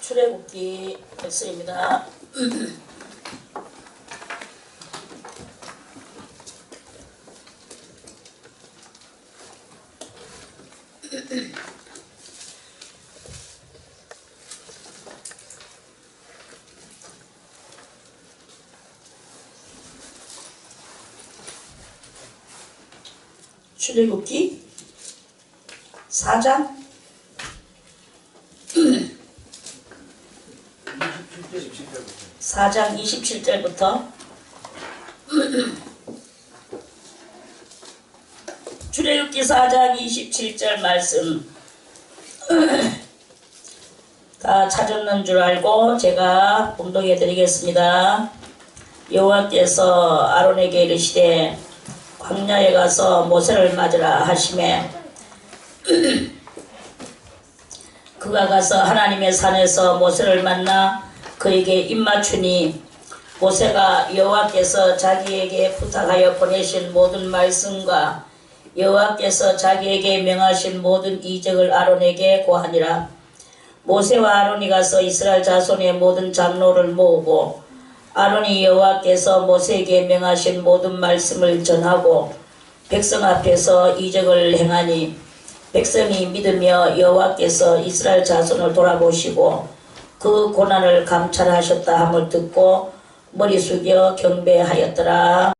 출애굽기 백서입니다. 출애굽기 4장 4장 27절부터 출애굽기 4장 27절 말씀 다 찾았는 줄 알고 제가 봉독해 드리겠습니다. 여호와께서 아론에게 이르시되 광야에 가서 모세를 맞으라 하시매 그가 가서 하나님의 산에서 모세를 만나 그에게 입맞추니 모세가 여호와께서 자기에게 부탁하여 보내신 모든 말씀과 여호와께서 자기에게 명하신 모든 이적을 아론에게 고하니라. 모세와 아론이 가서 이스라엘 자손의 모든 장로를 모으고 아론이 여호와께서 모세에게 명하신 모든 말씀을 전하고 백성 앞에서 이적을 행하니 백성이 믿으며 여호와께서 이스라엘 자손을 돌아보시고 그 고난을 감찰하셨다 함을 듣고 머리 숙여 경배하였더라.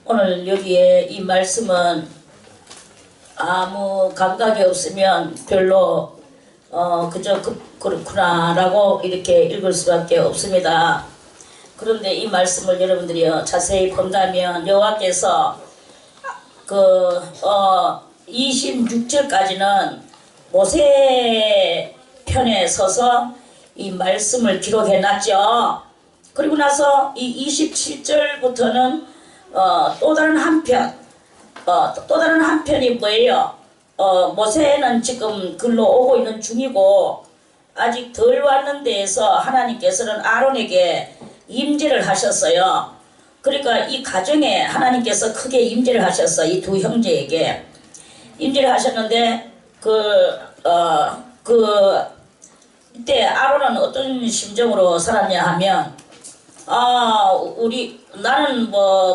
오늘 여기에 이 말씀은 아무 감각이 없으면 별로 그저 그렇구나 라고 이렇게 읽을 수밖에 없습니다. 그런데 이 말씀을 여러분들이 자세히 본다면 여호와께서 26절까지는 모세 편에 서서 이 말씀을 기록해 놨죠. 그리고 나서 이 27절부터는 또 다른 한편이 뭐예요? 모세는 지금 글로 오고 있는 중이고 아직 덜 왔는 데에서 하나님께서는 아론에게 임재를 하셨어요. 그러니까 이 가정에 하나님께서 크게 임재를 하셨어. 이 두 형제에게 임재를 하셨는데 이때 아론은 어떤 심정으로 살았냐 하면 나는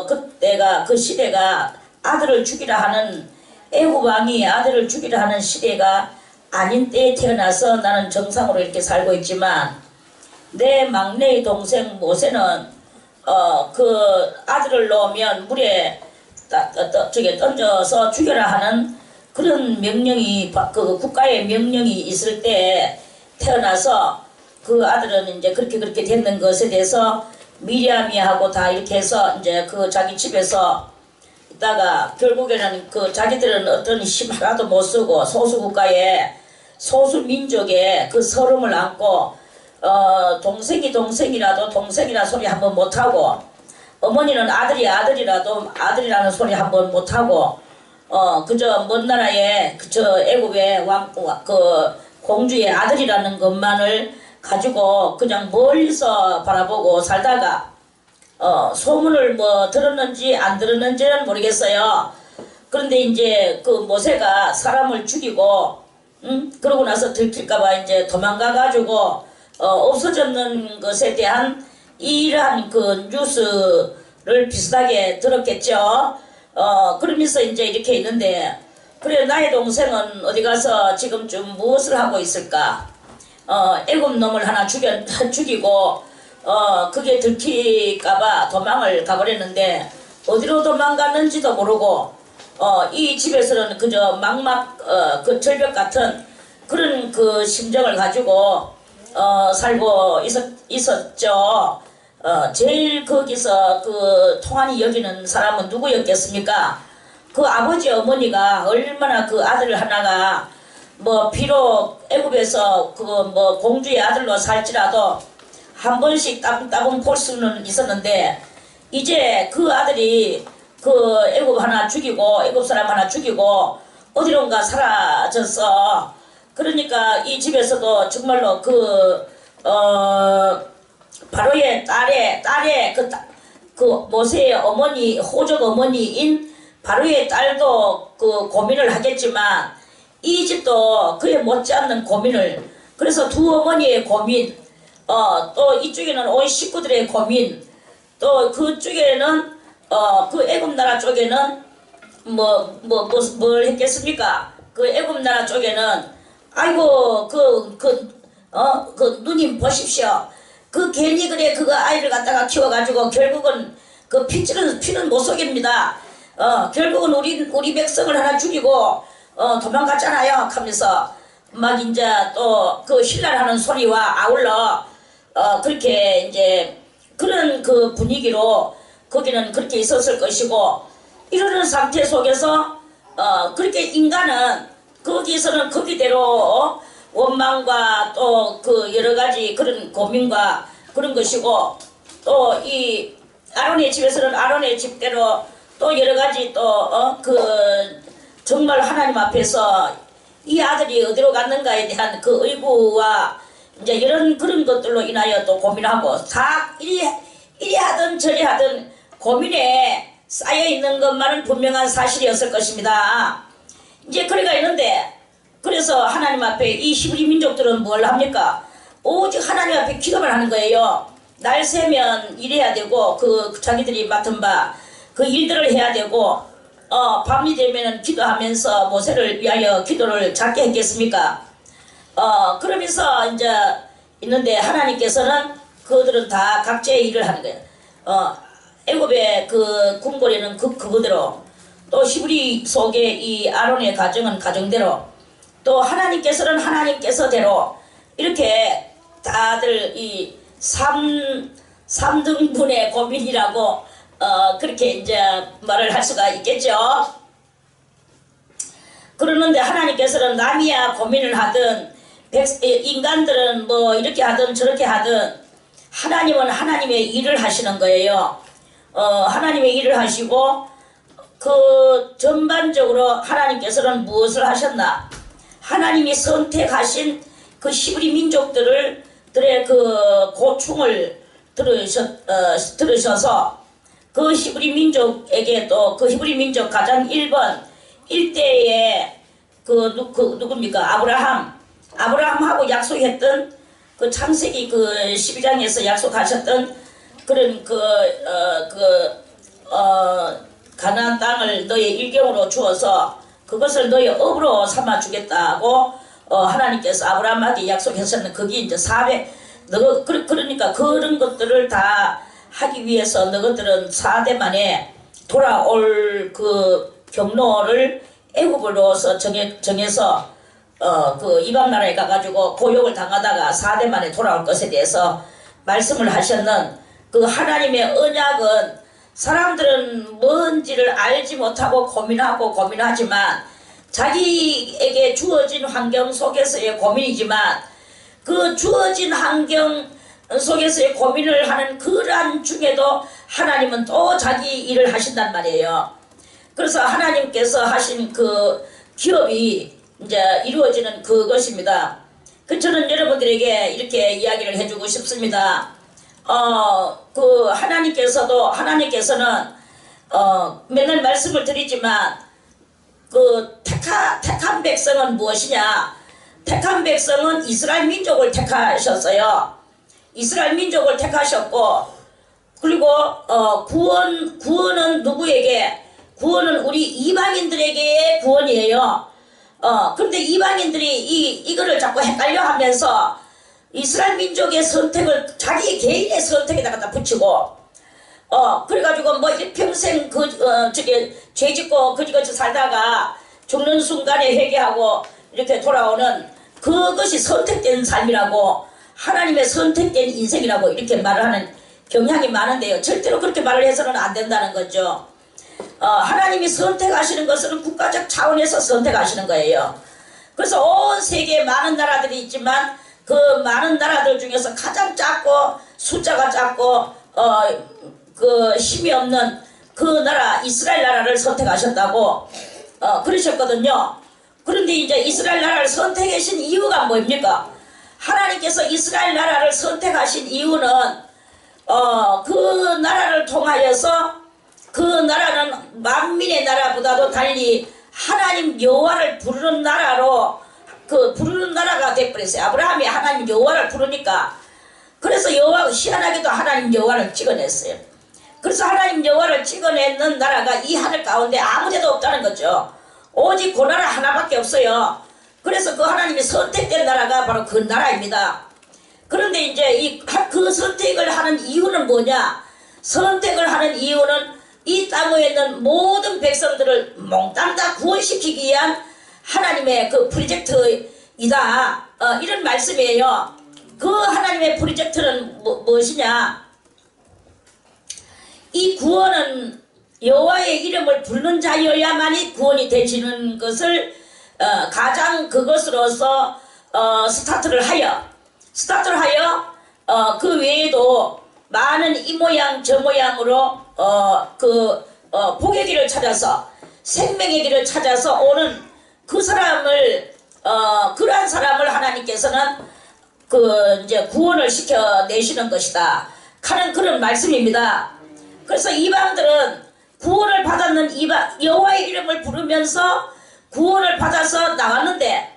그때가 그 시대가 아들을 죽이라 하는 애굽 왕이 아들을 죽이라 하는 시대가 아닌 때에 태어나서 나는 정상으로 이렇게 살고 있지만 내 막내의 동생 모세는 그 아들을 놓으면 물에 던져서 죽여라 하는 그런 명령이 그 국가의 명령이 있을 때 태어나서 그 아들은 이제 그렇게 됐는 것에 대해서 미리암이 하고 다 이렇게 해서 이제 그 자기 집에서 있다가 결국에는 그 자기들은 어떤 힘 하나도 못 쓰고 소수국가에 소수민족의 그 서름을 안고 동생이라도 동생이라 소리 한번 못하고 어머니는 아들이라도 아들이라는 소리 한번 못하고 그저 먼 나라에 그저 애굽의 그 공주의 아들이라는 것만을 가지고 그냥 멀리서 바라보고 살다가 소문을 들었는지 안 들었는지는 모르겠어요. 그런데 이제 그 모세가 사람을 죽이고 그러고 나서 들킬까봐 이제 도망가가지고 없어졌는 것에 대한 이러한 그 뉴스를 비슷하게 들었겠죠. 그러면서 이제 이렇게 있는데 그래 나의 동생은 어디 가서 지금쯤 무엇을 하고 있을까? 애굽 놈을 하나 죽이고 그게 들킬까봐 도망을 가버렸는데 어디로 도망갔는지도 모르고 이 집에서는 그저 그 절벽 같은 그런 그 심정을 가지고 살고 있었죠. 제일 거기서 그 통한이 여기는 사람은 누구였겠습니까? 그 아버지 어머니가 얼마나 그 아들 하나가 비록 애굽에서 공주의 아들로 살지라도 한 번씩 따봉따봉 볼 수는 있었는데 이제 그 아들이 그 애굽 사람 하나 죽이고 어디론가 사라졌어. 그러니까 이 집에서도 정말로 바로의 딸의 그 모세의 어머니, 호적 어머니인 바로의 딸도 그 고민을 하겠지만 이 집도 그에 못지않는 고민을, 그래서 두 어머니의 고민, 또 이쪽에는 온 식구들의 고민, 또 그쪽에는 그 애굽 나라 쪽에는 뭘 했겠습니까? 그 애굽 나라 쪽에는 아이고 그 누님 보십시오. 그 괜히 그래 그거 아이를 갖다가 키워가지고 결국은 그 피는 못 속입니다. 결국은 우리 백성을 하나 죽이고 도망갔잖아요. 하면서 막 이제 또 그 힐난하는 소리와 아울러 그렇게 이제 그런 그 분위기로 거기는 그렇게 있었을 것이고, 이러는 상태 속에서 그렇게 인간은 거기서는 거기대로 원망과 또 그 여러 가지 그런 고민과 그런 것이고, 또 이 아론의 집에서는 아론의 집대로 또 여러 가지 또 정말 하나님 앞에서 이 아들이 어디로 갔는가에 대한 그 의구와 이제 이런 그런 것들로 인하여 또 고민하고, 다 이리 하든 저리 하든 고민에 쌓여 있는 것만은 분명한 사실이었을 것입니다. 이제 그래가 있는데, 그래서 하나님 앞에 이 히브리 민족들은 뭘 합니까? 오직 하나님 앞에 기도만 하는 거예요. 날 새면 일해야 되고 그 자기들이 맡은 바 그 일들을 해야 되고, 밤이 되면은 기도하면서 모세를 위하여 기도를 작게 했겠습니까? 그러면서 이제 있는데 하나님께서는 그들은 다 각자의 일을 하는 거예요. 애굽의 그 궁궐에는 그거대로, 또 히브리 속의 이 아론의 가정은 가정대로, 또 하나님께서는 하나님께서대로, 이렇게 다들 이 3등분의 고민이라고 그렇게 이제 말을 할 수가 있겠죠. 그러는데 하나님께서는 남이야 고민을 하든 인간들은 뭐 이렇게 하든 저렇게 하든 하나님은 하나님의 일을 하시는 거예요. 하나님의 일을 하시고, 그 전반적으로 하나님께서는 무엇을 하셨나? 하나님이 선택하신 그 히브리 민족들의 그 고충을 들으셔서 그 히브리 민족에게, 또 그 히브리 민족 가장 1번 일대에 누굽니까? 아브라함하고 약속했던 그 창세기 그 12장에서 약속하셨던 그런 가나안 땅을 너의 일경으로 주어서 그것을 너의 업으로 삼아 주겠다고 하나님께서 아브라함한테 약속하셨는 그게 이제 그러니까 그런 것들을 다 하기 위해서 너희들은 4대 만에 돌아올 그 경로를 애굽으로서 정해서 그 이방 나라에 가가지고 고욕을 당하다가 4대 만에 돌아올 것에 대해서 말씀을 하셨는 그 하나님의 언약은, 사람들은 뭔지를 알지 못하고 고민하지만 자기에게 주어진 환경 속에서의 고민이지만, 그 주어진 환경 속에서의 고민을 하는 그러한 중에도 하나님은 또 자기 일을 하신단 말이에요. 그래서 하나님께서 하신 그 기업이 이제 이루어지는 그것입니다. 저는 여러분들에게 이렇게 이야기를 해주고 싶습니다. 그 하나님께서는 맨날 말씀을 드리지만 그 택한 백성은 무엇이냐? 택한 백성은 이스라엘 민족을 택하셨어요. 이스라엘 민족을 택하셨고, 그리고 구원은 누구에게? 구원은 우리 이방인들에게의 구원이에요. 그런데 이방인들이 이거를 자꾸 헷갈려 하면서 이스라엘 민족의 선택을 자기 개인의 선택에다가 다 붙이고, 그래가지고 뭐 평생 죄 짓고 그지같이 살다가 죽는 순간에 회개하고 이렇게 돌아오는 그것이 선택된 삶이라고, 하나님의 선택된 인생이라고 이렇게 말을 하는 경향이 많은데요. 절대로 그렇게 말을 해서는 안 된다는 거죠. 하나님이 선택하시는 것은 국가적 차원에서 선택하시는 거예요. 그래서 온 세계에 많은 나라들이 있지만 그 많은 나라들 중에서 가장 작고 숫자가 작고 그 힘이 없는 그 나라 이스라엘 나라를 선택하셨다고 그러셨거든요. 그런데 이제 이스라엘 나라를 선택하신 이유가 뭡니까? 하나님께서 이스라엘 나라를 선택하신 이유는 그 나라를 통하여서 그 나라는 만민의 나라보다도 달리 하나님 여호와를 부르는 나라로 부르는 나라가 돼버렸어요. 아브라함이 하나님 여호와를 부르니까. 그래서 여호와가 희한하게도 하나님 여호와를 찍어냈어요. 그래서 하나님 여호와를 찍어내는 나라가 이 하늘 가운데 아무데도 없다는 거죠. 오직 그 나라 하나밖에 없어요. 그래서 그 하나님이 선택된 나라가 바로 그 나라입니다. 그런데 이제 그 선택을 하는 이유는 뭐냐? 선택을 하는 이유는 이 땅에 있는 모든 백성들을 몽땅 다 구원시키기 위한 하나님의 그 프로젝트이다. 이런 말씀이에요. 그 하나님의 프로젝트는 무엇이냐? 이 구원은 여호와의 이름을 부르는 자여야만이 구원이 되시는 것을 가장 그것으로서 스타트를 하여 그 외에도 많은 이 모양 저 모양으로 복의 길을 찾아서 생명의 길을 찾아서 오는 그 사람을 그러한 사람을 하나님께서는 이제 구원을 시켜 내시는 것이다 하는 그런 말씀입니다. 그래서 이방들은 구원을 받았는 여호와의 이름을 부르면서 구원을 받아서 나왔는데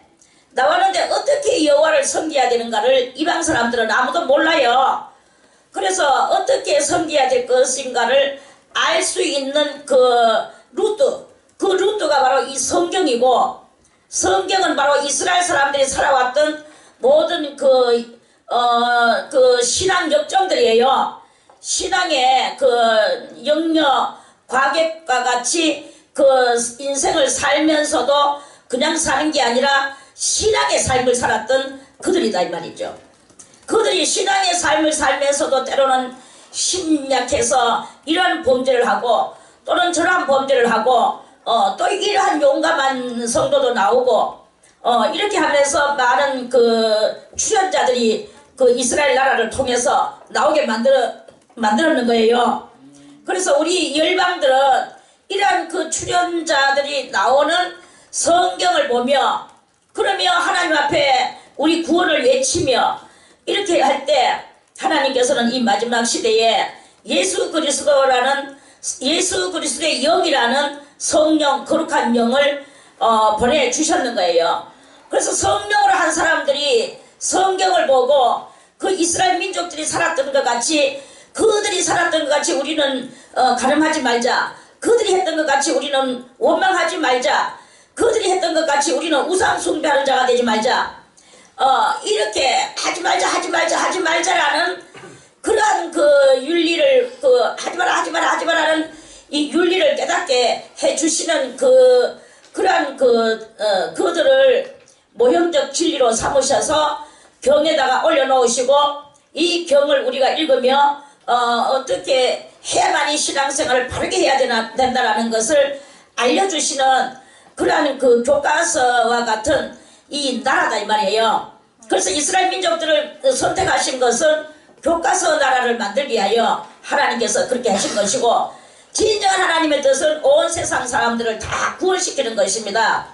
어떻게 여호와를 섬겨야 되는가를 이방 사람들은 아무도 몰라요. 그래서 어떻게 섬겨야 될 것인가를 알 수 있는 그 루트가 바로 이 성경이고, 성경은 바로 이스라엘 사람들이 살아왔던 모든 그 신앙 역정들이에요. 신앙의 그 영역 과객과 같이 그 인생을 살면서도 그냥 사는 게 아니라 신앙의 삶을 살았던 그들이다 이 말이죠. 그들이 신앙의 삶을 살면서도 때로는 심약해서 이러한 범죄를 하고 또는 저러한 범죄를 하고 또 이러한 용감한 성도도 나오고 이렇게 하면서 많은 그 출연자들이 그 이스라엘 나라를 통해서 나오게 만들었는 거예요. 그래서 우리 열방들은 이러한 그 출연자들이 나오는 성경을 보며 그러며 하나님 앞에 우리 구원을 외치며 이렇게 할 때 하나님께서는 이 마지막 시대에 예수 그리스도의 영이라는 성령, 거룩한 영을 보내주셨는 거예요. 그래서 성령으로 한 사람들이 성경을 보고 그 이스라엘 민족들이 살았던 것 같이 그들이 살았던 것 같이 우리는 가늠하지 말자. 그들이 했던 것 같이 우리는 원망하지 말자. 그들이 했던 것 같이 우리는 우상 숭배하는 자가 되지 말자. 이렇게 하지 말자라는 그러한 그 윤리를 하지 마라는 이 윤리를 깨닫게 해주시는 그러한 그들을 모형적 진리로 삼으셔서 경에다가 올려놓으시고 이 경을 우리가 읽으며 어떻게 해야만이 신앙생활을 바르게 해야 된다라는 것을 알려주시는 그러한 그 교과서와 같은 이 나라다 이 말이에요. 그래서 이스라엘 민족들을 선택하신 것은 교과서 나라를 만들기 위하여 하나님께서 그렇게 하신 것이고 진정한 하나님의 뜻은 온 세상 사람들을 다 구원시키는 것입니다.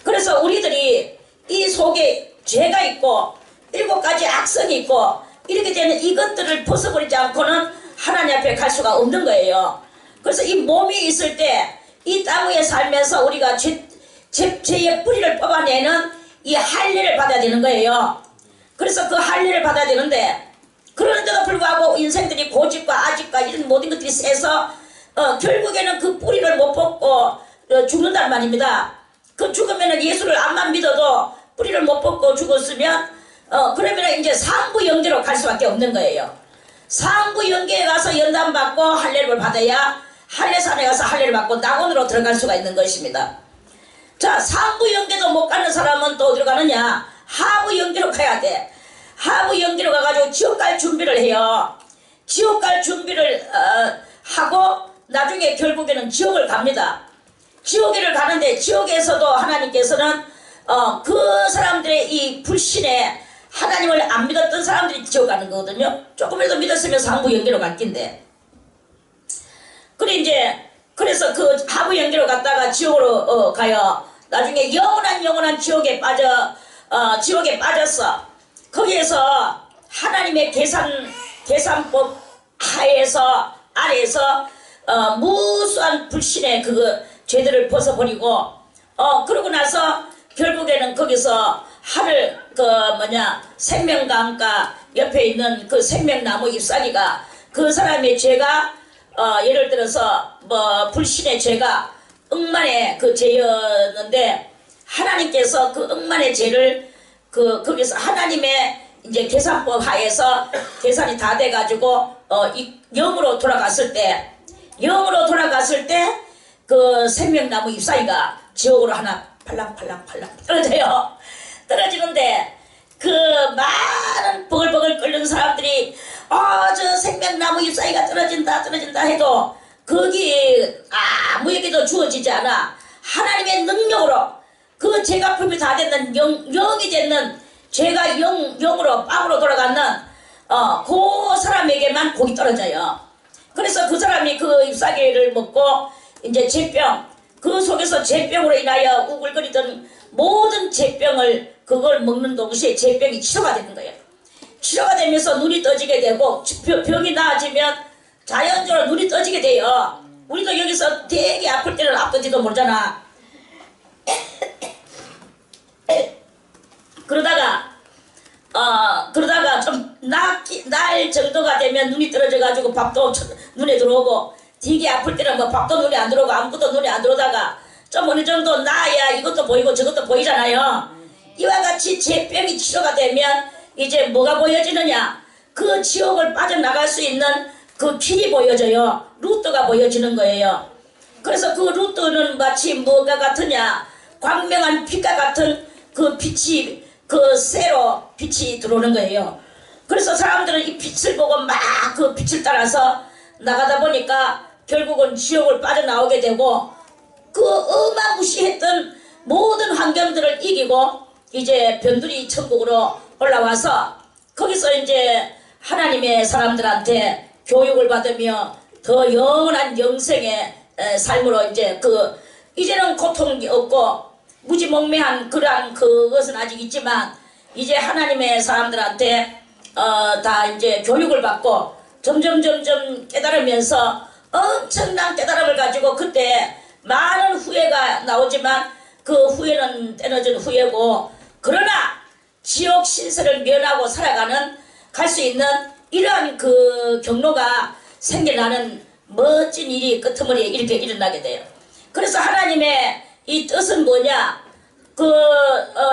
그래서 우리들이 이 속에 죄가 있고 7가지 악성이 있고 이렇게 되는 이것들을 벗어버리지 않고는 하나님 앞에 갈 수가 없는 거예요. 그래서 이 몸이 있을 때 이 땅 위에 살면서 우리가 죄의 뿌리를 뽑아내는 이 할례를 받아야 되는 거예요. 그래서 그 할례를 받아야 되는데 그런데도 불구하고 인생들이 고집과 아집과 이런 모든 것들이 세서 결국에는 그 뿌리를 못 뽑고 죽는단 말입니다. 그 죽으면 예수를 암만 믿어도 뿌리를 못 뽑고 죽었으면 그러면 이제 상부 영계로 갈 수밖에 없는 거예요. 상부 영계에 가서 연단받고 할례를 받아야 할례산에 가서 할례를 받고 낙원으로 들어갈 수가 있는 것입니다. 자, 상부 영계도 못 가는 사람은 또 어디로 가느냐? 하부 영계로 가야 돼. 하부 영계로 가가지고 지옥 갈 준비를 해요. 지옥 갈 준비를 하고 나중에 결국에는 지옥을 갑니다. 지옥을 가는데 지옥에서도 하나님께서는 그 사람들의 이 불신에 하나님을 안 믿었던 사람들이 지옥 가는 거거든요. 조금이라도 믿었으면 상부 영계로 갈 낀데. 그래서 그 하부 영계로 갔다가 지옥으로 가요. 나중에 영원한 지옥에 빠졌어. 거기에서 하나님의 계산법 하에서 아래에서 무수한 불신의 그 죄들을 벗어버리고 그러고 나서 결국에는 거기서 하늘 생명강가 옆에 있는 그 생명나무 잎사귀가 그 사람의 죄가 예를 들어서 뭐 불신의 죄가 억만의 그 죄였는데 하나님께서 그 억만의 죄를 거기서 하나님의 이제 계산법 하에서 계산이 다 돼가지고 영으로 돌아갔을 때 그 생명나무 잎사귀가 지옥으로 하나 팔랑팔랑 떨어져요. 떨어지는데 그 많은 버글버글 끓는 사람들이 저 생명나무 잎사귀가 떨어진다 해도 거기 아무에게도 주어지지 않아. 하나님의 능력으로 그 죄가 품이 다 됐는 영이 됐는 죄가 영으로 빵으로 돌아가는 그 사람에게만 복이 떨어져요. 그래서 그 사람이 그 잎사귀를 먹고 이제 죄병, 그 속에서 죄병으로 인하여 우글거리던 모든 죄병을 그걸 먹는 동시에 죄병이 치료가 되는 거예요. 치료가 되면서 눈이 떠지게 되고 병이 나아지면 자연적으로 눈이 떠지게 돼요. 우리도 여기서 되게 아플 때는 아픈지도 모르잖아. 그러다가 좀 날 정도가 되면 눈이 떨어져가지고 밥도 눈에 들어오고 되게 아플 때는 뭐 밥도 눈에 안 들어오고 아무것도 눈에 안 들어오다가 좀 어느 정도 나아야 이것도 보이고 저것도 보이잖아요. 이와 같이 죄병이 치료가 되면 이제 뭐가 보여지느냐? 그 지옥을 빠져나갈 수 있는 그 길이 보여져요. 루트가 보여지는 거예요. 그래서 그 루트는 마치 뭐가 같으냐? 광명한 빛과 같은 그 빛이 그 쇠로 빛이 들어오는 거예요. 그래서 사람들은 이 빛을 보고 막 그 빛을 따라서 나가다 보니까 결국은 지옥을 빠져나오게 되고 그 어마무시했던 모든 환경들을 이기고 이제 변두리 천국으로 올라와서 거기서 이제 하나님의 사람들한테 교육을 받으며 더 영원한 영생의 삶으로 이제는 고통이 없고 무지몽매한 그러한 그것은 아직 있지만 이제 하나님의 사람들한테 다 이제 교육을 받고 점점 깨달으면서 엄청난 깨달음을 가지고 그때 많은 후회가 나오지만 그 후회는 때려진 후회고 그러나 지옥 신세를 면하고 살아가는 갈 수 있는 이러한 그 경로가 생겨나는 멋진 일이 끄트머리에 이렇게 일어나게 돼요. 그래서 하나님의 이 뜻은 뭐냐?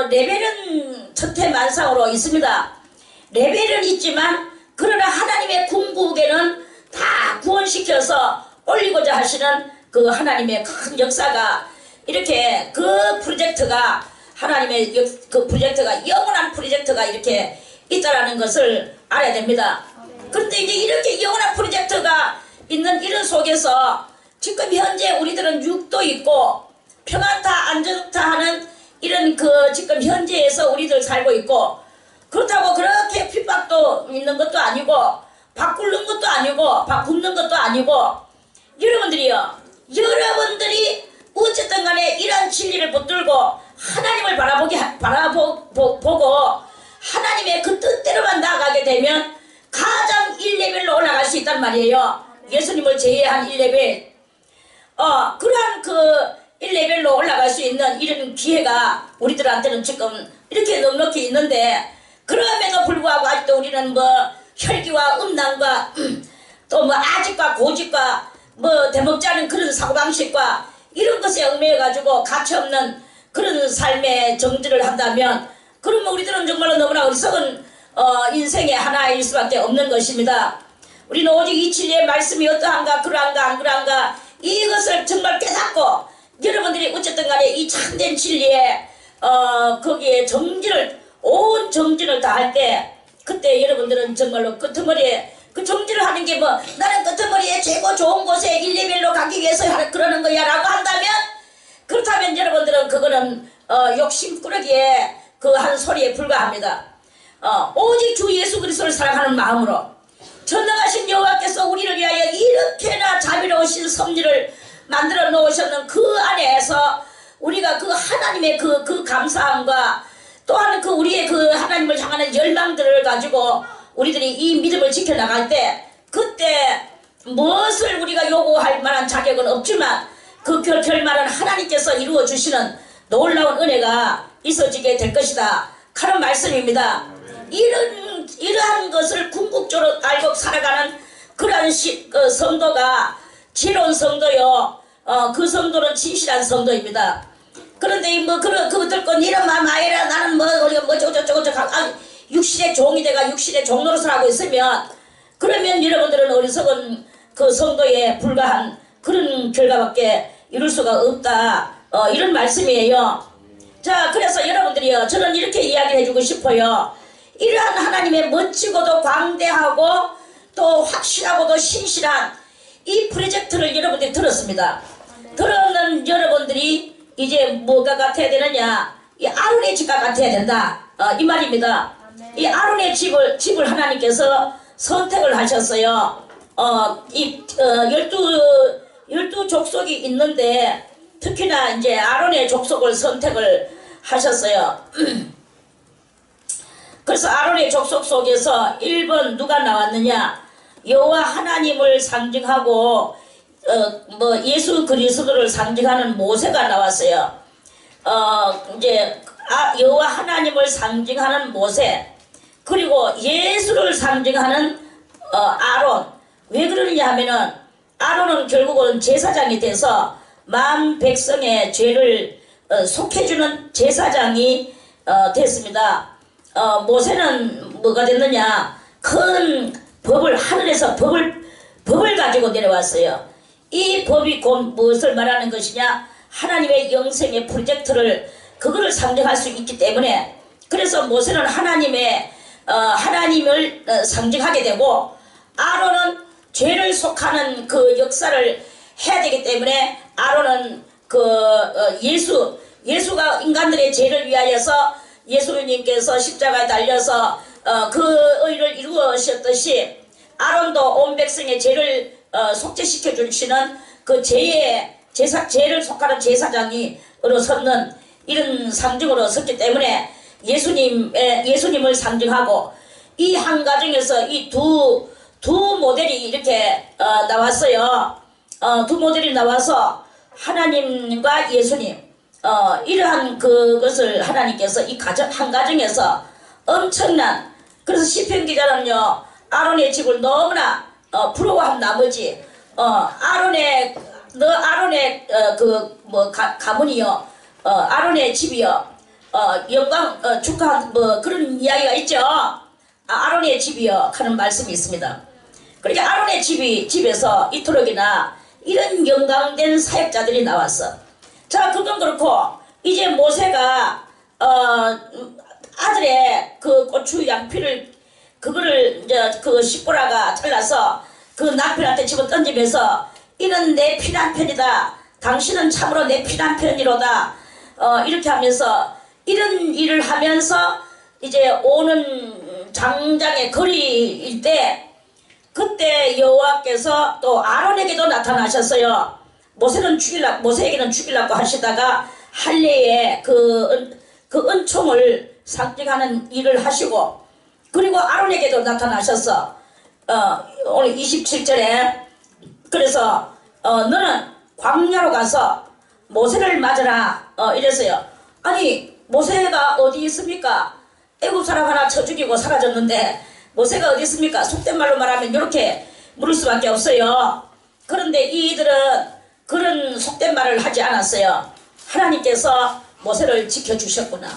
레벨은 천태만상으로 있습니다. 레벨은 있지만 그러나 하나님의 궁극에는 다 구원시켜서 올리고자 하시는 그 하나님의 큰 역사가 이렇게 그 프로젝트가 하나님의 그 프로젝트가 영원한 프로젝트가 이렇게 있다라는 것을 알아야 됩니다. 그런데 이제 이렇게 영원한 프로젝트가 있는 이런 속에서 지금 현재 우리들은 육도 있고 평안타 안정타 하는 이런 그 지금 현재에서 우리들 살고 있고 그렇다고 그렇게 핍박도 있는 것도 아니고 밥 굶는 것도 아니고 밥 굶는 것도 아니고 여러분들이 어쨌든 간에 이런 진리를 붙들고 하나님을 바라보고 하나님의 그 뜻대로만 나아가게 되면 가장 1레벨로 올라갈 수 있단 말이에요. 예수님을 제외한 1레벨. 그러한 그 1레벨로 올라갈 수 있는 이런 기회가 우리들한테는 지금 이렇게 넉넉히 있는데 그럼에도 불구하고 아직도 우리는 뭐 혈기와 음란과 또 뭐 아집과 고집과 뭐 대먹지 않은 그런 사고방식과 이런 것에 얽매여가지고 가치없는 그런 삶의 정지를 한다면 그러면 우리들은 정말로 너무나 어리석은 인생의 하나일 수밖에 없는 것입니다. 우리는 오직 이 진리의 말씀이 어떠한가 그러한가 안 그러한가 이것을 정말 깨닫고 여러분들이 어쨌든 간에 이 참된 진리에 거기에 온 정진을 다할 때 그때 여러분들은 정말로 끄트머리에 그 정진을 하는 게 뭐 나는 끄트머리에 최고 좋은 곳에 1레벨로 가기 위해서 그러는 거야 라고 한다면 그렇다면 여러분들은 그거는 욕심꾸러기에 그 한 소리에 불과합니다. 오직 주 예수 그리스도를 사랑하는 마음으로 전능하신 여호와께서 우리를 위하여 이렇게나 자비로우신 섭리를 만들어 놓으셨는 그 안에서 우리가 그 하나님의 그 감사함과 또한 그 우리의 그 하나님을 향하는 열망들을 가지고 우리들이 이 믿음을 지켜나갈 때 그때 무엇을 우리가 요구할 만한 자격은 없지만 그 결말은 하나님께서 이루어 주시는 놀라운 은혜가 있어지게 될 것이다 하는 말씀입니다. 이러한 것을 궁극적으로 알고 살아가는 그러한 성도가 지혜로운 성도요. 그 성도는 진실한 성도입니다. 그런데 그거 듣고 이런 말 마해라 나는 저거 육신의 종이 돼가 육신의 종노릇을 하고 있으면 그러면 여러분들은 어리석은 그 성도에 불과한 그런 결과밖에 이룰 수가 없다. 이런 말씀이에요. 자, 그래서 여러분들이요, 저는 이렇게 이야기를 해주고 싶어요. 이러한 하나님의 멋지고도 광대하고 또 확실하고도 신실한 이 프로젝트를 여러분들이 들었습니다. 들었는 여러분들이 이제 뭐가 같아야 되느냐? 이 아론의 집과 같아야 된다. 이 말입니다. 이 아론의 집을 하나님께서 선택을 하셨어요. 열두 족속이 있는데 특히나 이제 아론의 족속을 선택을 하셨어요. 그래서 아론의 족속 속에서 1번 누가 나왔느냐? 여호와 하나님을 상징하고 예수 그리스도를 상징하는 모세가 나왔어요. 이제 여호와 하나님을 상징하는 모세, 그리고 예수를 상징하는 아론. 왜 그러느냐 하면은 아론은 결국은 제사장이 돼서 만 백성의 죄를 속해주는 제사장이 됐습니다. 모세는 뭐가 됐느냐? 큰 법을 하늘에서 법을 가지고 내려왔어요. 이 법이 곧 무엇을 말하는 것이냐? 하나님의 영생의 프로젝트를 그거를 상징할 수 있기 때문에 그래서 모세는 하나님을 상징하게 되고 아론은 죄를 속하는 그 역사를 해야 되기 때문에 아론은 예수가 인간들의 죄를 위하여서 예수님께서 십자가에 달려서 그 의를 이루으셨듯이 아론도 온 백성의 죄를 속죄시켜 주시는 그 죄를 속하는 제사장이 섰는 이런 상징으로 섰기 때문에 예수님을 상징하고 이 한 가정에서 이 두 모델이 이렇게 나왔어요. 두 모델이 나와서 하나님과 예수님 이러한 그것을 하나님께서 이 한 가정에서 엄청난 그래서 시편 기자는요 아론의 집을 너무나 부러워한 나머지 아론의 가문이요 아론의 집이요 영광 축하한 그런 이야기가 있죠. 아론의 집이요 하는 말씀이 있습니다. 그러니까 아론의 집에서 이토록이나 이런 영광된 사역자들이 나왔어. 자, 그건 그렇고 이제 모세가 아들의 그 고추 양피를 그거를 이제 그 십보라가 잘라서 그 남편한테 집어 던지면서 이는 내 피난편이다. 당신은 참으로 내 피난편이로다. 이렇게 하면서 이런 일을 하면서 이제 오는 장장의 거리일 때 그때 여호와께서 또 아론에게도 나타나셨어요. 모세에게는 죽이려고 하시다가 할례에 그 은총을 상징하는 일을 하시고 그리고 아론에게도 나타나셨어. 오늘 27절에 그래서 너는 광야로 가서 모세를 맞으라 이랬어요. 아니 모세가 어디 있습니까? 애굽 사람 하나 쳐 죽이고 사라졌는데 모세가 어디 있습니까? 속된 말로 말하면 이렇게 물을 수밖에 없어요. 그런데 이들은 그런 속된 말을 하지 않았어요. 하나님께서 모세를 지켜주셨구나.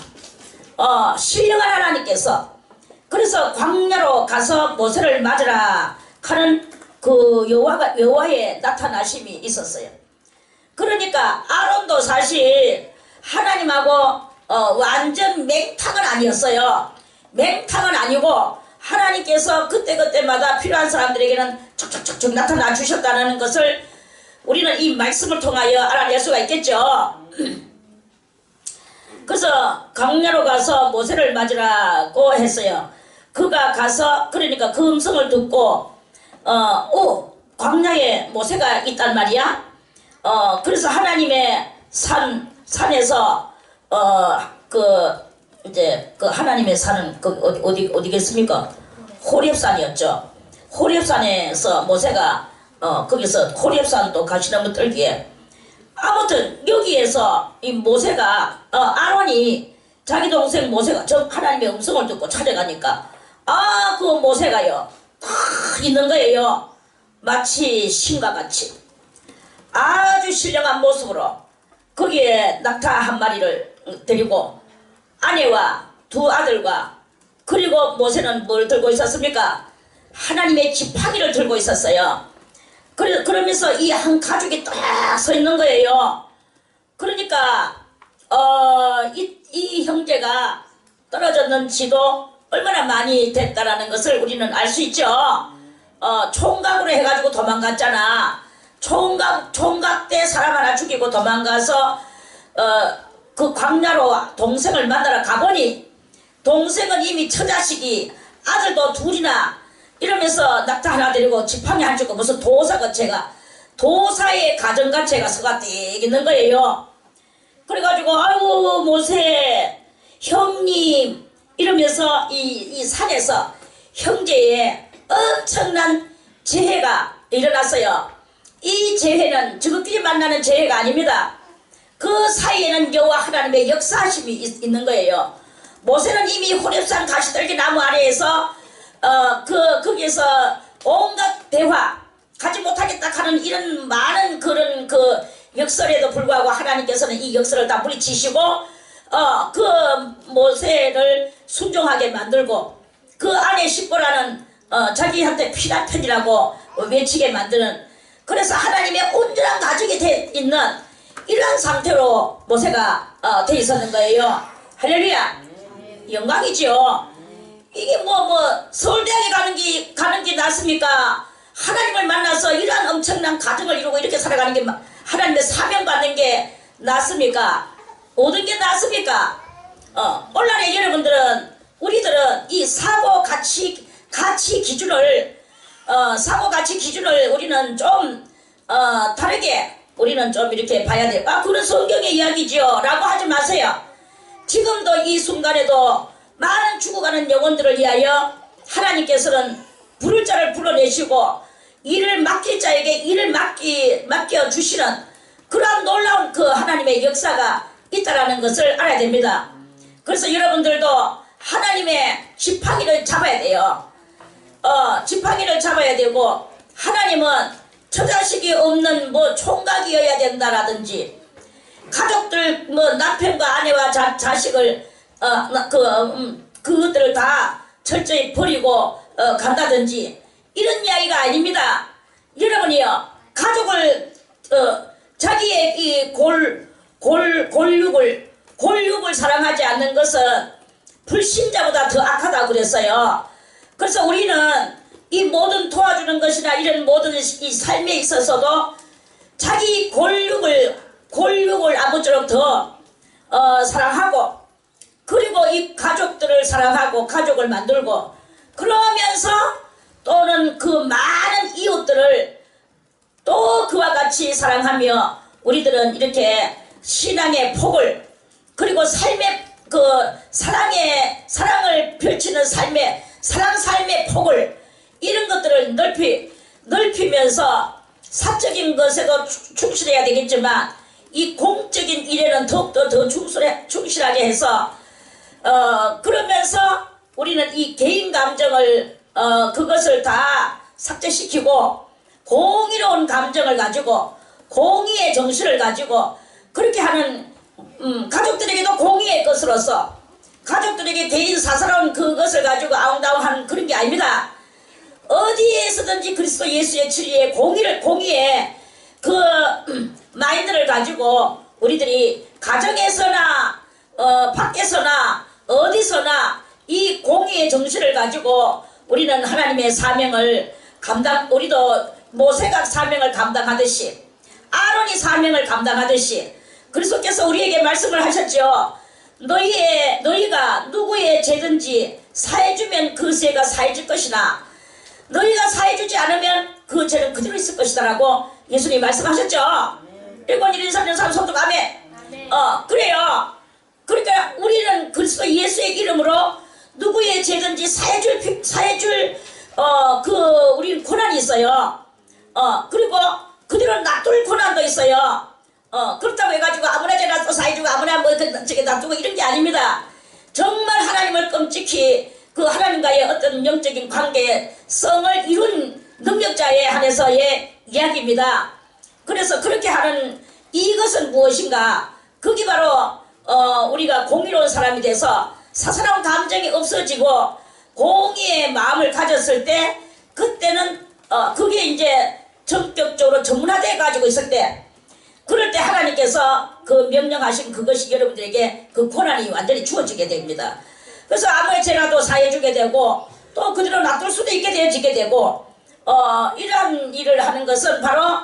신령한 하나님께서 그래서 광야로 가서 모세를 맞으라 하는 그 여호와의 나타나심이 있었어요. 그러니까 아론도 사실 하나님하고 완전 맹탕은 아니었어요. 맹탕은 아니고 하나님께서 그때그때마다 필요한 사람들에게는 척척척척 나타나 주셨다는 것을 우리는 이 말씀을 통하여 알아낼 수가 있겠죠. 그래서 광야로 가서 모세를 맞으라고 했어요. 그가 가서 그러니까 그 음성을 듣고 광야에 모세가 있단 말이야. 그래서 하나님의 산에서 이제 그 하나님의 산은 어디겠습니까? 호렙산이었죠. 호렙산에서 모세가 거기서 호렙산도 가시나무 뜰기에 아무튼 여기에서 이 모세가 아론이 자기 동생 모세가 저 하나님의 음성을 듣고 찾아가니까 그 모세가요 딱 있는 거예요. 마치 신과 같이 아주 신령한 모습으로 거기에 낙타 한 마리를 데리고 아내와 두 아들과 그리고 모세는 뭘 들고 있었습니까? 하나님의 지팡이를 들고 있었어요. 그러면서 이 한 가족이 딱 서 있는 거예요. 그러니까 이 형제가 떨어졌는지도 얼마나 많이 됐다라는 것을 우리는 알 수 있죠. 총각으로 해가지고 도망갔잖아. 총각 때 사람 하나 죽이고 도망가서 그 광야로 동생을 만나러 가보니 동생은 이미 처자식이 아들도 둘이나 이러면서 낙타 하나 데리고 지팡이 한 줄고 무슨 도사의 가정가체가 서가 띡 있는 거예요. 그래가지고 아이고 모세 형님 이러면서 이 산에서 형제의 엄청난 재해가 일어났어요. 이 재해는 지극히 만나는 재해가 아닙니다. 그 사이에는 여호와 하나님의 역사하심이 있는 거예요. 모세는 이미 호렙산 가시떨기 나무 아래에서 거기에서 온갖 대화 가지 못하겠다 하는 이런 많은 그런 그 역설에도 불구하고 하나님께서는 이 역설을 다 물리치시고 그 모세를 순종하게 만들고 그 안에 십보라는 자기한테 필요한 편이라고 외치게 만드는 그래서 하나님의 온전한 가족이 돼 있는 이러한 상태로 모세가 돼 있었는 거예요. 할렐루야. 영광이죠. 이게 서울대학에 가는 게 낫습니까? 하나님을 만나서 이러한 엄청난 가정을 이루고 이렇게 살아가는 게 하나님의 사명 받는 게 낫습니까? 모든 게 낫습니까? 오늘날의 여러분들은 우리들은 이 사고 가치 기준을 우리는 좀 다르게 우리는 좀 이렇게 봐야 돼요. 그건 성경의 이야기지요 라고 하지 마세요. 지금도 이 순간에도 많은 죽어가는 영혼들을 위하여 하나님께서는 부를 자를 불러내시고 일을 맡길 자에게 일을 맡겨주시는 그러한 놀라운 그 하나님의 역사가 있다라는 것을 알아야 됩니다. 그래서 여러분들도 하나님의 지팡이를 잡아야 돼요. 지팡이를 잡아야 되고 하나님은 처자식이 없는 총각이어야 된다라든지 가족들 남편과 아내와 자식을 그것들을 다 철저히 버리고 간다든지 이런 이야기가 아닙니다. 여러분이요 가족을 자기의 이 골육을 사랑하지 않는 것은 불신자보다 더 악하다고 그랬어요. 그래서 우리는 이 모든 도와주는 것이나 이런 모든 이 삶에 있어서도 자기 골육을 아무쪼록 더 사랑하고 그리고 이 가족들을 사랑하고 가족을 만들고 그러면서 또는 그 많은 이웃들을 또 그와 같이 사랑하며 우리들은 이렇게 신앙의 폭을 그리고 삶의 그 사랑을 펼치는 삶의 폭을 이런 것들을 넓히면서 사적인 것에도 충실해야 되겠지만 이 공적인 일에는 더욱더 더 충실하게 해서 그러면서 우리는 이 개인 감정을 그것을 다 삭제시키고 공의로운 감정을 가지고 공의의 정신을 가지고 그렇게 하는 가족들에게도 공의의 것으로서 가족들에게 개인 사사로운 그것을 가지고 아웅다웅하는 그런 게 아닙니다. 어디에서든지 그리스도 예수의 진리의 공의의 그 마인드를 가지고 우리들이 가정에서나 밖에서나 어디서나 이 공의의 정신을 가지고 우리는 하나님의 사명을 우리도 모세가 사명을 감당하듯이 아론이 사명을 감당하듯이 그리스도께서 우리에게 말씀을 하셨죠. 너희가 누구의 죄든지 사해주면 그 죄가 사해질 것이나 너희가 사해주지 않으면 그 죄는 그대로 있을 것이다 라고 예수님이 말씀하셨죠. 1권 1, 2, 3년 3 손도 가면 그래요. 그러니까 우리는 그리스도 예수의 이름으로 누구의 죄든지 사해줄 우리는 고난이 있어요. 그리고 그대로 놔둘 고난도 있어요. 그렇다고 해가지고 아무나 제가 또 사해주고 아무나 뭐 저게 놔두고 이런 게 아닙니다. 정말 하나님을 끔찍히 그 하나님과의 어떤 영적인 관계성을 이룬 능력자에 한해서의 이야기입니다. 그래서 그렇게 하는 이것은 무엇인가? 그게 바로 우리가 공의로운 사람이 돼서 사사로운 감정이 없어지고 공의의 마음을 가졌을 때 그때는 그게 이제 전격적으로 전문화돼 가지고 있을 때 그럴 때 하나님께서 그 명령하신 그것이 여러분들에게 그 고난이 완전히 주어지게 됩니다. 그래서 아무리 죄라도 사해주게 되고 또 그대로 놔둘 수도 있게 되어지게 되고 이러한 일을 하는 것은 바로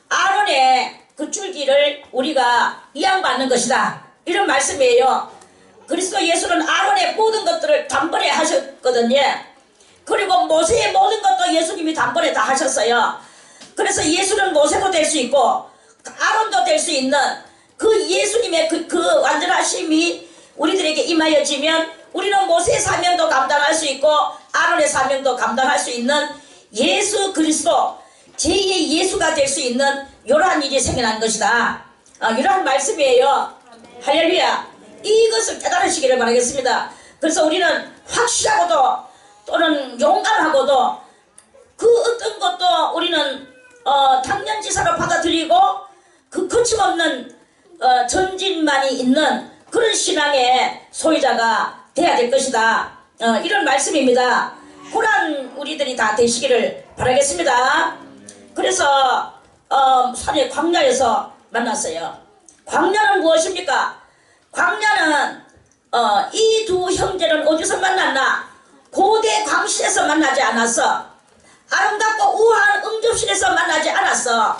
아론의 그 줄기를 우리가 이양받는 것이다. 이런 말씀이에요. 그리스도 예수는 아론의 모든 것들을 단번에 하셨거든요. 그리고 모세의 모든 것도 예수님이 단번에 다 하셨어요. 그래서 예수는 모세도 될 수 있고 아론도 될 수 있는 그 예수님의 그 완전하심이 우리들에게 임하여지면 우리는 모세의 사명도 감당할 수 있고 아론의 사명도 감당할 수 있는 예수 그리스도 제2의 예수가 될 수 있는 이러한 일이 생겨난 것이다. 이러한 말씀이에요. 할렐루야. 이것을 깨달으시기를 바라겠습니다. 그래서 우리는 확실하고도 또는 용감하고도 그 어떤 것도 우리는 당연지사로 받아들이고 그 거침없는 전진만이 있는 그런 신앙의 소유자가 돼야 될 것이다. 이런 말씀입니다. 그런 우리들이 다 되시기를 바라겠습니다. 그래서 산의 광야에서 만났어요. 광야는 무엇입니까? 광야는 이 두 형제는 어디서 만났나? 고대 광실에서 만나지 않았어. 아름답고 우아한 응접실에서 만나지 않았어.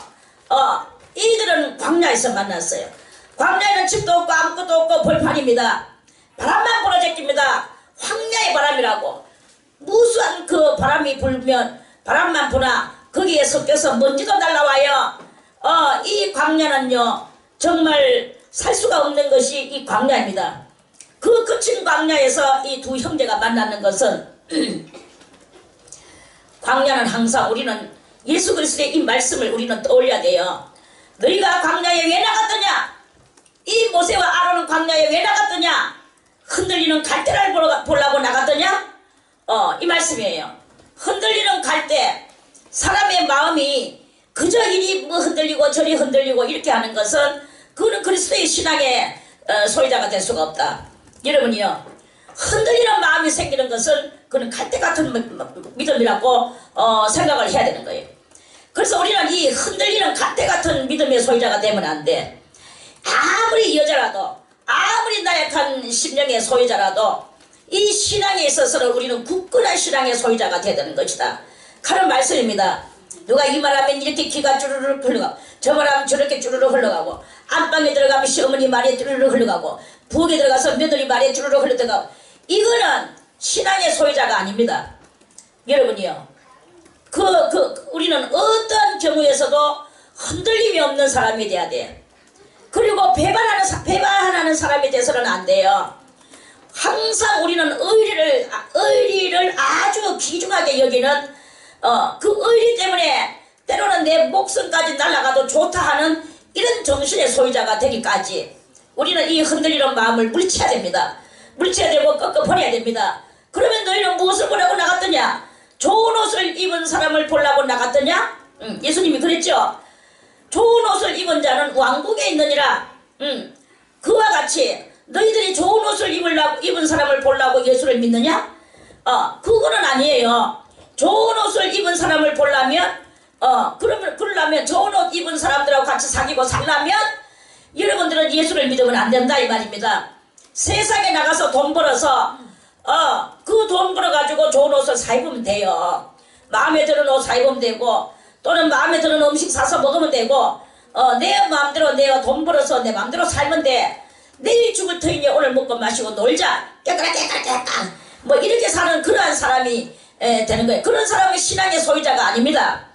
이들은 광야에서 만났어요. 광야에는 집도 없고 아무것도 없고 벌판입니다. 바람만 불어제낍니다. 황야의 바람이라고. 무수한 그 바람이 불면 바람만 부나 거기에 섞여서 먼지도 날라와요. 이 광야는요 정말 살 수가 없는 것이 이 광야입니다. 그 거친 광야에서 이 두 형제가 만나는 것은 광야는 항상 우리는 예수 그리스도의 이 말씀을 우리는 떠올려야 돼요. 너희가 광야에 왜 나갔더냐? 이 모세와 아론은 광야에 왜 나갔더냐? 흔들리는 갈대를 보려고 나갔더냐? 이 말씀이에요. 흔들리는 갈대, 사람의 마음이 그저 이리 뭐 흔들리고 저리 흔들리고 이렇게 하는 것은 그는 그리스도의 신앙의 소유자가 될 수가 없다. 여러분이요, 흔들리는 마음이 생기는 것은 그는 갈대 같은 믿음이라고 생각을 해야 되는 거예요. 그래서 우리는 이 흔들리는 갈대 같은 믿음의 소유자가 되면 안 돼. 아무리 여자라도 아무리 나약한 심령의 소유자라도 이 신앙에 있어서는 우리는 굳건한 신앙의 소유자가 되야 되는 것이다. 그런 말씀입니다. 누가 이 말하면 이렇게 귀가 쭈르르 흘러가고 저 말하면 저렇게 쭈르르 흘러가고 안방에 들어가면 시어머니 말에 쭈르르 흘러가고 부엌에 들어가서 며느리 말에 쭈르르 흘러가고 이거는 신앙의 소유자가 아닙니다. 여러분이요, 우리는 어떤 경우에서도 흔들림이 없는 사람이 돼야 돼. 그리고 배반하는 사람이 돼서는 안 돼요. 항상 우리는 의리를 아주 귀중하게 여기는 그 의리 때문에 때로는 내 목숨까지 날아가도 좋다 하는 이런 정신의 소유자가 되기까지 우리는 이 흔들리는 마음을 물리쳐야 됩니다. 물리쳐야 되고 꺾어버려야 됩니다. 그러면 너희는 무엇을 보려고 나갔더냐? 좋은 옷을 입은 사람을 보려고 나갔더냐? 예수님이 그랬죠. 좋은 옷을 입은 자는 왕궁에 있느니라. 그와 같이 너희들이 좋은 옷을 입은 사람을 보려고 예수를 믿느냐? 그거는 아니에요. 좋은 옷을 입은 사람을 보려면 그러려면 좋은 옷 입은 사람들하고 같이 사귀고 살려면 여러분들은 예수를 믿으면 안 된다 이 말입니다. 세상에 나가서 돈 벌어서 그 돈 벌어가지고 좋은 옷을 사 입으면 돼요. 마음에 드는 옷 사 입으면 되고 또는 마음에 드는 음식 사서 먹으면 되고 내 마음대로 내가 돈 벌어서 내 마음대로 살면 돼. 내일 죽을 터이니 오늘 먹고 마시고 놀자 깨끗깨끗깨끗 뭐 이렇게 사는 그러한 사람이 되는 거예요. 그런 사람은 신앙의 소유자가 아닙니다.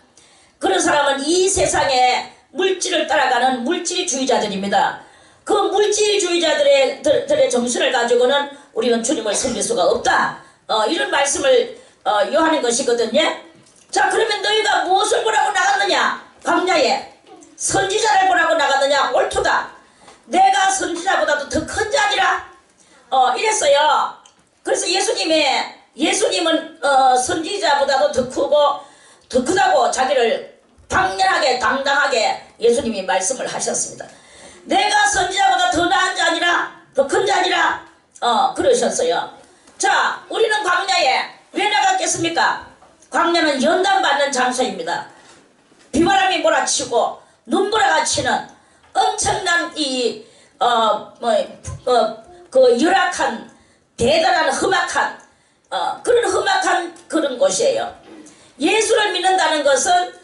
그런 사람은 이 세상에 물질을 따라가는 물질주의자들입니다. 그 물질주의자들의 정신을 가지고는 우리는 주님을 섬길 수가 없다. 이런 말씀을 요하는 것이거든요. 자, 그러면 너희가 무엇을 보라고 나갔느냐? 광야에 선지자를 보라고 나갔느냐? 옳도다. 내가 선지자보다도 더 큰 자니라. 이랬어요. 그래서 예수님은 선지자보다도 더 크고 더 크다고 자기를 당연하게 당당하게 예수님이 말씀을 하셨습니다. 내가 선지자보다 더 나은 자니라, 더 큰 자니라, 그러셨어요. 자, 우리는 광야에 왜 나갔겠습니까? 광야는 연단받는 장소입니다. 비바람이 몰아치고 눈보라가 치는 엄청난 그 열악한 대단한 험악한 그런 험악한 그런 곳이에요. 예수를 믿는다는 것은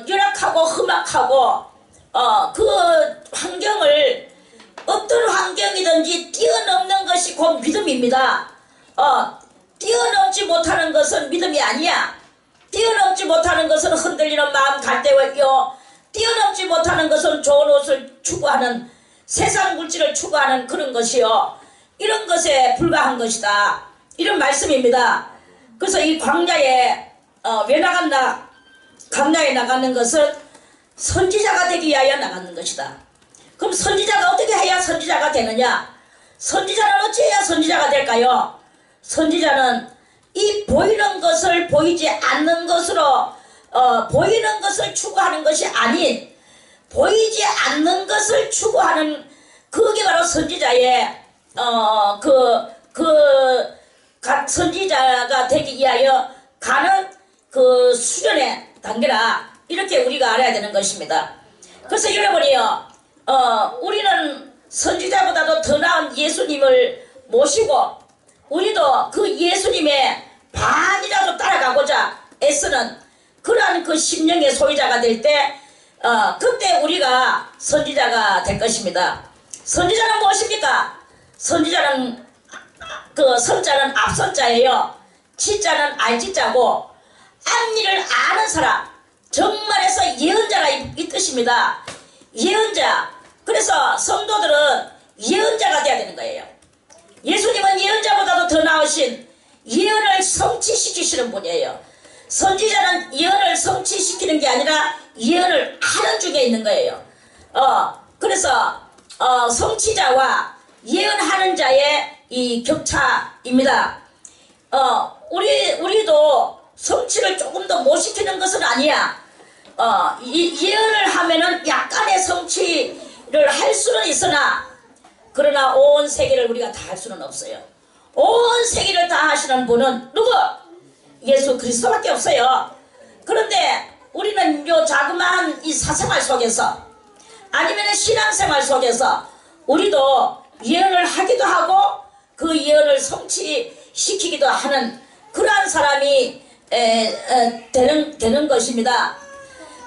열악하고 험악하고 그 환경을 어떤 환경이든지 뛰어넘는 것이 곧 믿음입니다. 뛰어넘지 못하는 것은 믿음이 아니야. 뛰어넘지 못하는 것은 흔들리는 마음 갈대요. 뛰어넘지 못하는 것은 좋은 옷을 추구하는 세상 물질을 추구하는 그런 것이요. 이런 것에 불과한 것이다. 이런 말씀입니다. 그래서 이 광야에 왜 나간다? 광야에 나가는 것은 선지자가 되기 위하여 나가는 것이다. 그럼 선지자가 어떻게 해야 선지자가 되느냐? 선지자는 어찌해야 선지자가 될까요? 선지자는 이 보이는 것을 보이지 않는 것으로 보이는 것을 추구하는 것이 아닌 보이지 않는 것을 추구하는 그게 바로 선지자의 선지자가 되기 위하여 가는 그 수련의 단계라 이렇게 우리가 알아야 되는 것입니다. 그래서 여러분이요, 우리는 선지자보다도 더 나은 예수님을 모시고 우리도 그 예수님의 반이라도 따라가고자 애쓰는 그러한 그 심령의 소유자가 될 때 그때 우리가 선지자가 될 것입니다. 선지자는 무엇입니까? 선지자는 그 선자는 앞선자예요. 지자는 알지자고 앞일을 아는 사람, 정말에서 예언자가 이 뜻입니다. 예언자. 그래서 성도들은 예언자가 돼야 되는 거예요. 예수님은 예언자보다도 더 나으신 예언을 성취시키시는 분이에요. 선지자는 예언을 성취시키는 게 아니라 예언을 하는 중에 있는 거예요. 그래서 성취자와 예언하는 자의 이 격차입니다. 우리도 성취를 조금 더 못 시키는 것은 아니야. 예언을 하면은 약간의 성취를 할 수는 있으나 그러나 온 세계를 우리가 다 할 수는 없어요. 온 세계를 다 하시는 분은 누구? 예수 그리스도밖에 없어요. 그런데 우리는 요 자그마한 이 사생활 속에서 아니면 신앙생활 속에서 우리도 예언을 하기도 하고 그 예언을 성취시키기도 하는 그러한 사람이 되는 것입니다.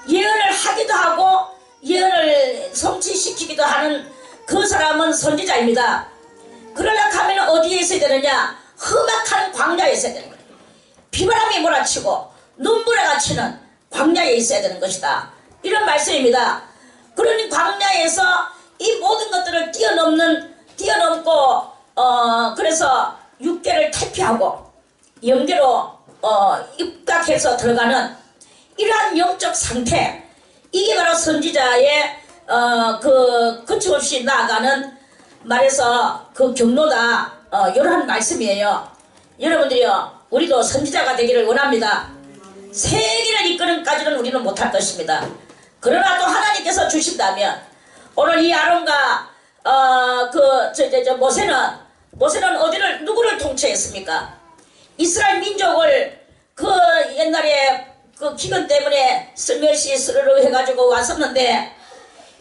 예언을 하기도 하고 예언을 성취시키기도 하는 그 사람은 선지자입니다. 그러려고 하면 어디에 있어야 되느냐? 험악한 광야에 있어야 되는 거예요. 비바람이 몰아치고 눈보라가 치는 광야에 있어야 되는 것이다. 이런 말씀입니다. 그러니 광야에서 이 모든 것들을 뛰어넘고 그래서 육계를 탈피하고 영계로 입각해서 들어가는 이러한 영적 상태, 이게 바로 선지자의 거침없이 나아가는 말해서 그 경로다. 이러한 말씀이에요. 여러분들이요, 우리도 선지자가 되기를 원합니다. 세계를 이끄는까지는 우리는 못할 것입니다. 그러나 또 하나님께서 주신다면 오늘 이 아론과 모세는 어디를 누구를 통치했습니까? 이스라엘 민족을 그 옛날에 그 기근 때문에 슬며시 스르르 해가지고 왔었는데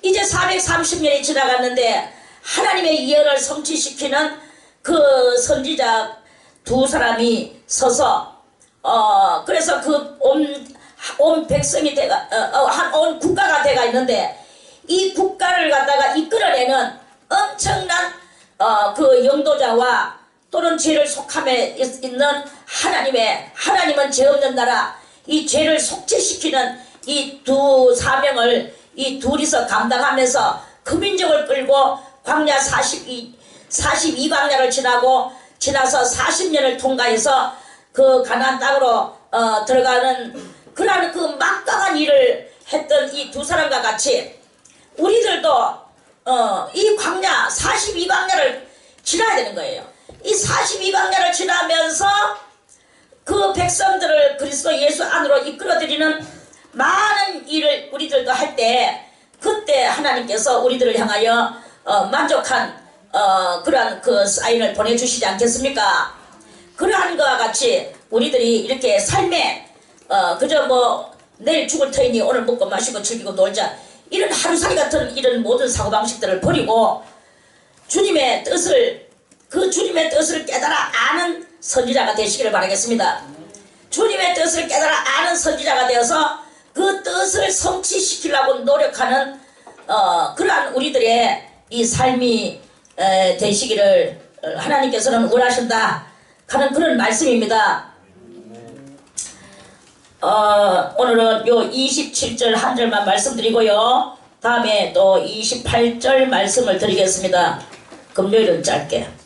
이제 430년이 지나갔는데 하나님의 예언을 성취시키는 그 선지자 두 사람이 서서 그래서 그 온 백성이 온 국가가 돼가 있는데 이 국가를 갖다가 이끌어내는 엄청난 그 영도자와 또는 죄를 속함에 있는 하나님은 죄 없는 나라, 이 죄를 속죄시키는 이 두 사명을 이 둘이서 감당하면서 그 민족을 끌고 광야 42광야를 지나서 40년을 통과해서 그 가나안 땅으로 들어가는 그러한 그 막강한 일을 했던 이 두 사람과 같이 우리들도 이 광야 42광야를 지나야 되는 거예요. 이 42광야를 지나면서 그 백성들을 그리스도 예수 안으로 이끌어들이는 많은 일을 우리들도 할 때 그때 하나님께서 우리들을 향하여 만족한 그러한 그 사인을 보내주시지 않겠습니까? 그러한 것과 같이 우리들이 이렇게 삶에 그저 뭐 내일 죽을 터이니 오늘 먹고 마시고 즐기고 놀자 이런 하루살이 같은 이런 모든 사고방식들을 버리고 주님의 뜻을 깨달아 아는 선지자가 되시기를 바라겠습니다. 주님의 뜻을 깨달아 아는 선지자가 되어서 그 뜻을 성취시키려고 노력하는 그러한 우리들의 이 삶이 되시기를 하나님께서는 원하신다 하는 그런 말씀입니다. 오늘은 요 27절 한 절만 말씀드리고요. 다음에 또 28절 말씀을 드리겠습니다. 금요일은 짧게.